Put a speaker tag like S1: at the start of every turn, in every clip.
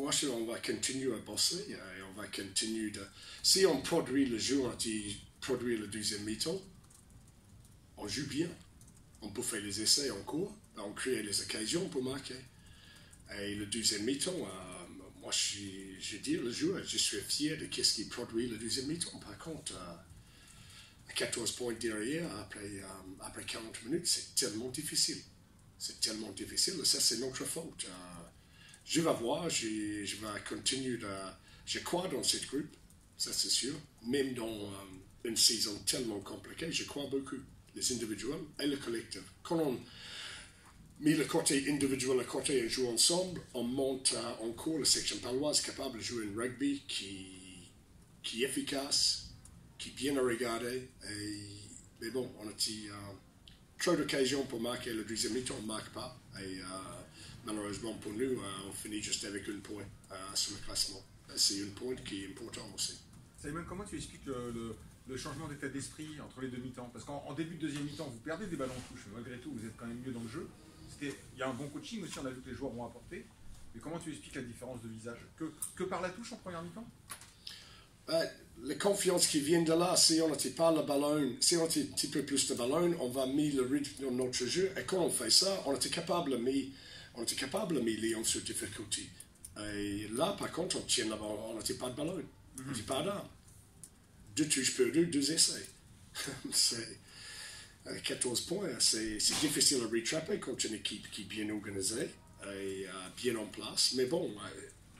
S1: on va continuer à bosser et on va continuer de... Si on produit le jeu, on produit le deuxième mi-temps, on joue bien. On peut faire les essais en cours, on crée les occasions pour marquer. Et le deuxième mi-temps, moi je dis le joueur, je suis fier de ce qui produit le deuxième mi-temps. Par contre, 14 points derrière, après 40 minutes, c'est tellement difficile. C'est tellement difficile, ça c'est notre faute. Je vais voir, je vais continuer de... Je crois dans cette groupe, ça c'est sûr. Même dans une saison tellement compliquée, je crois beaucoup. Les individuels et le collectif. Quand on met le côté individuel et le côté joue ensemble, on monte encore la section paloise capable de jouer un rugby qui est efficace, qui est bien à regarder. Mais bon, on a trop d'occasions pour marquer le deuxième mi-temps, on ne marque pas. Et malheureusement pour nous, on finit juste avec un point sur le classement. C'est un point qui est important aussi.
S2: Simon, comment tu expliques le changement d'état d'esprit entre les deux mi-temps? Parce qu'en début de deuxième mi-temps, vous perdez des ballons en touche, mais malgré tout, vous êtes quand même mieux dans le jeu. Il y a un bon coaching aussi, on a vu que les joueurs ont apporté. Mais comment tu expliques la différence de visage que par la touche en première mi-temps?
S1: La confiance qui vient de là, si on n'était pas le ballon, si on était un petit peu plus de ballon, on va mettre le rythme dans notre jeu. Et quand on fait ça, on était capable de mettre Lyon sur difficulté. Et là, par contre, on tient le ballon, on n'était pas de ballon, on n'était pas d'armes. 2 touches perdues, 2 essais. C'est 14 points, c'est difficile à rattraper contre une équipe qui est bien organisée et bien en place. Mais bon,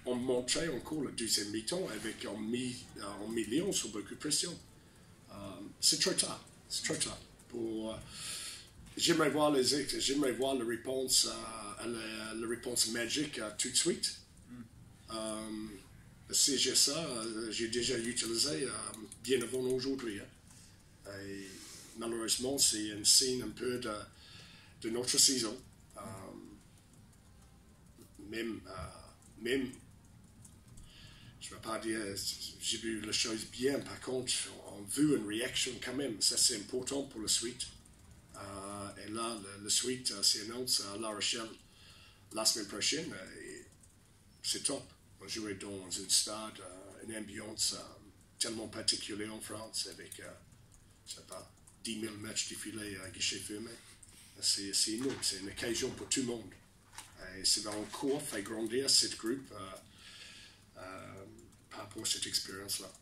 S1: on montrait encore le deuxième mi-temps avec en millions sur beaucoup de pression. C'est trop tard. C'est trop tard. J'aimerais voir la réponse, la réponse magique tout de suite. Si j'ai ça, j'ai déjà utilisé bien avant aujourd'hui. Et malheureusement, c'est un signe un peu de notre saison. Même, je ne vais pas dire, j'ai vu les choses bien, par contre, on veut une réaction quand même. Ça, c'est important pour la suite. Et là, la suite s'annonce à La Rochelle la semaine prochaine. C'est top. On jouait dans un stade, une ambiance tellement particulière en France, avec, je sais pas, 10 000 matchs défilés à guichet fermé. C'est énorme, c'est une occasion pour tout le monde. Et ça va encore faire grandir cette groupe par rapport à cette expérience-là.